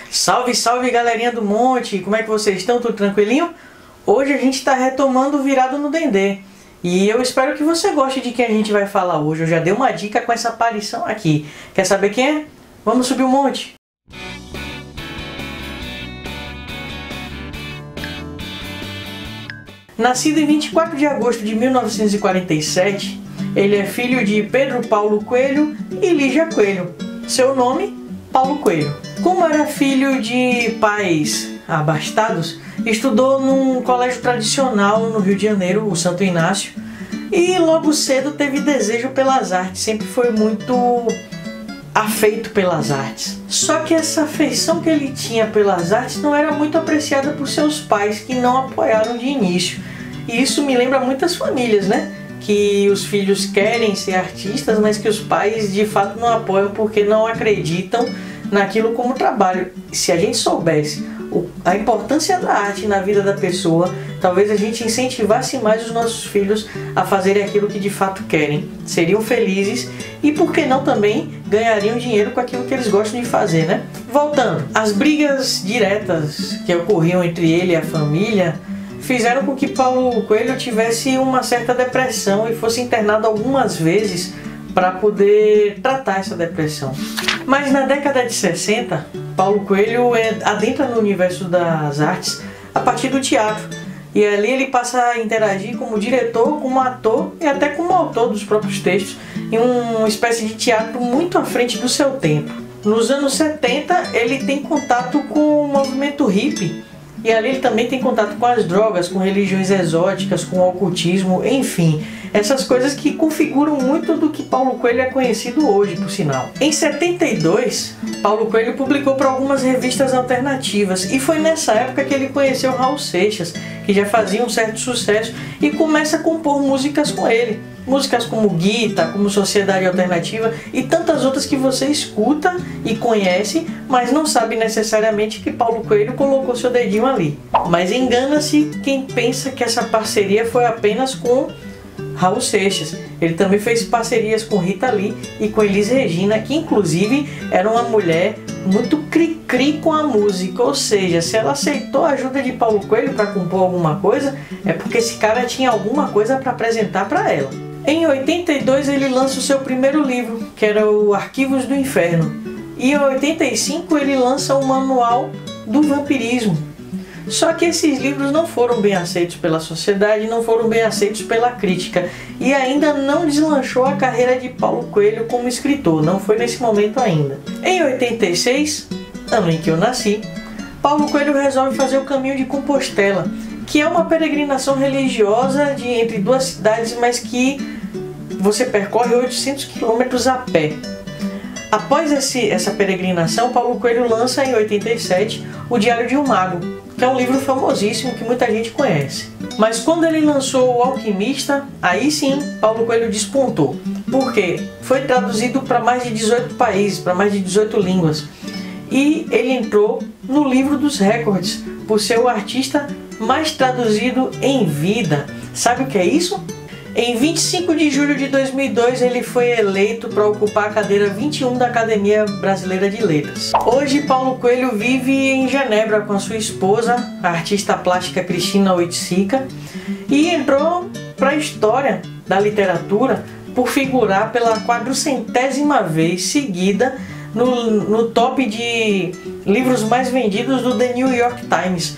Salve, salve galerinha do Monte! Como é que vocês estão? Tudo tranquilinho? Hoje a gente está retomando o Virado no Dendê. E eu espero que você goste de quem a gente vai falar hoje. Eu já dei uma dica com essa aparição aqui. Quer saber quem é? Vamos subir o monte! Nascido em 24 de agosto de 1947, ele é filho de Pedro Paulo Coelho e Lígia Coelho. Seu nome? Paulo Coelho. Como era filho de pais abastados, estudou num colégio tradicional no Rio de Janeiro, o Santo Inácio, e logo cedo teve desejo pelas artes, sempre foi muito afeito pelas artes. Só que essa afeição que ele tinha pelas artes não era muito apreciada por seus pais, que não apoiaram de início. E isso me lembra muitas famílias, né? Que os filhos querem ser artistas, mas que os pais de fato não apoiam porque não acreditam naquilo como trabalho. Se a gente soubesse a importância da arte na vida da pessoa, talvez a gente incentivasse mais os nossos filhos a fazerem aquilo que de fato querem. Seriam felizes e, por que não, também ganhariam dinheiro com aquilo que eles gostam de fazer, né? Voltando, as brigas diretas que ocorriam entre ele e a família fizeram com que Paulo Coelho tivesse uma certa depressão e fosse internado algumas vezes para poder tratar essa depressão. Mas na década de 60, Paulo Coelho adentra no universo das artes a partir do teatro. E ali ele passa a interagir como diretor, como ator e até como autor dos próprios textos, em uma espécie de teatro muito à frente do seu tempo. Nos anos 70, ele tem contato com o movimento hippie. E ali ele também tem contato com as drogas, com religiões exóticas, com o ocultismo, enfim. Essas coisas que configuram muito do que Paulo Coelho é conhecido hoje, por sinal. Em 72, Paulo Coelho publicou para algumas revistas alternativas. E foi nessa época que ele conheceu Raul Seixas, que já fazia um certo sucesso, e começa a compor músicas com ele. Músicas como Guita, como Sociedade Alternativa e tantas outras que você escuta e conhece, mas não sabe necessariamente que Paulo Coelho colocou seu dedinho ali. Mas engana-se quem pensa que essa parceria foi apenas com Raul Seixas. Ele também fez parcerias com Rita Lee e com Elis Regina, que inclusive era uma mulher muito cri-cri com a música, ou seja, se ela aceitou a ajuda de Paulo Coelho para compor alguma coisa, é porque esse cara tinha alguma coisa para apresentar para ela. Em 82 ele lança o seu primeiro livro, que era o Arquivos do Inferno, e em 85 ele lança o Manual do Vampirismo. Só que esses livros não foram bem aceitos pela sociedade, não foram bem aceitos pela crítica, e ainda não deslanchou a carreira de Paulo Coelho como escritor, não foi nesse momento ainda. Em 86, ano em que eu nasci, Paulo Coelho resolve fazer o Caminho de Compostela, que é uma peregrinação religiosa entre duas cidades, mas que você percorre 800 km a pé. Após essa peregrinação, Paulo Coelho lança em 87 o Diário de um Mago, que é um livro famosíssimo que muita gente conhece. Mas quando ele lançou O Alquimista, aí sim Paulo Coelho despontou. Por quê? Foi traduzido para mais de 18 países, para mais de 18 línguas. E ele entrou no livro dos recordes, por ser o artista mais traduzido em vida. Sabe o que é isso? Em 25 de julho de 2002 ele foi eleito para ocupar a cadeira 21 da Academia Brasileira de Letras. Hoje Paulo Coelho vive em Genebra com a sua esposa, a artista plástica Cristina Oiticica, e entrou para a história da literatura por figurar pela 400ª vez seguida no top de livros mais vendidos do The New York Times.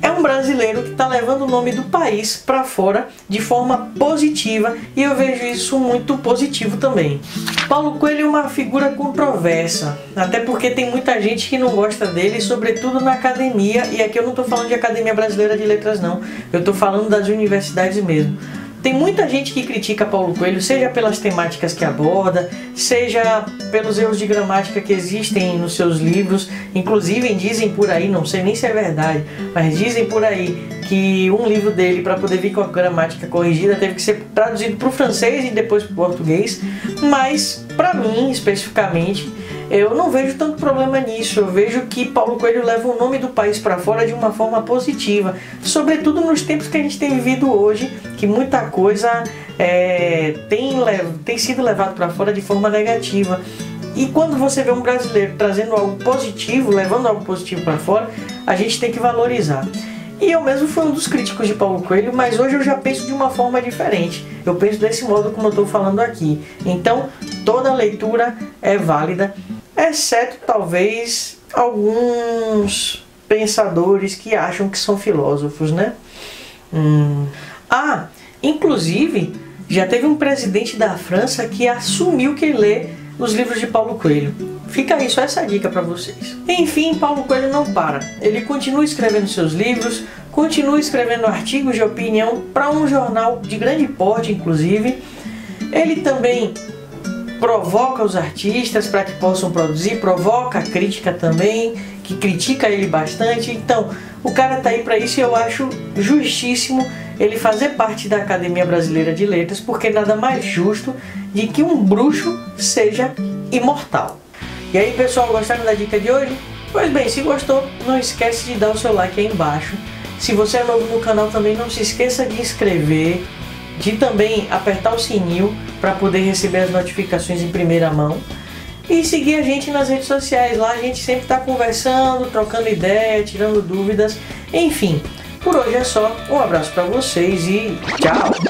É um brasileiro que está levando o nome do país para fora de forma positiva, e eu vejo isso muito positivo também. Paulo Coelho é uma figura controversa, até porque tem muita gente que não gosta dele, sobretudo na academia, e aqui eu não estou falando de Academia Brasileira de Letras não, eu estou falando das universidades mesmo. Tem muita gente que critica Paulo Coelho, seja pelas temáticas que aborda, seja pelos erros de gramática que existem nos seus livros. Inclusive dizem por aí, não sei nem se é verdade, mas dizem por aí que um livro dele, para poder vir com a gramática corrigida, teve que ser traduzido para o francês e depois para o português. Mas, para mim, especificamente, eu não vejo tanto problema nisso. Eu vejo que Paulo Coelho leva o nome do país para fora de uma forma positiva, sobretudo nos tempos que a gente tem vivido hoje, que muita coisa tem sido levado para fora de forma negativa. E quando você vê um brasileiro trazendo algo positivo, levando algo positivo para fora, a gente tem que valorizar. E eu mesmo fui um dos críticos de Paulo Coelho, mas hoje eu já penso de uma forma diferente. Eu penso desse modo como eu estou falando aqui. Então, toda leitura é válida, exceto talvez alguns pensadores que acham que são filósofos, né? Inclusive, já teve um presidente da França que assumiu que lê os livros de Paulo Coelho. Fica aí só essa dica para vocês. Enfim, Paulo Coelho não para. Ele continua escrevendo seus livros, continua escrevendo artigos de opinião para um jornal de grande porte, inclusive. Ele também provoca os artistas para que possam produzir, provoca a crítica também, que critica ele bastante. Então, o cara tá aí para isso e eu acho justíssimo ele fazer parte da Academia Brasileira de Letras, porque nada mais justo de que um bruxo seja imortal. E aí, pessoal, gostaram da dica de hoje? Pois bem, se gostou, não esquece de dar o seu like aí embaixo. Se você é novo no canal também, não se esqueça de inscrever, de também apertar o sininho para poder receber as notificações em primeira mão. E seguir a gente nas redes sociais, lá a gente sempre está conversando, trocando ideia, tirando dúvidas, enfim. Por hoje é só, um abraço para vocês e tchau!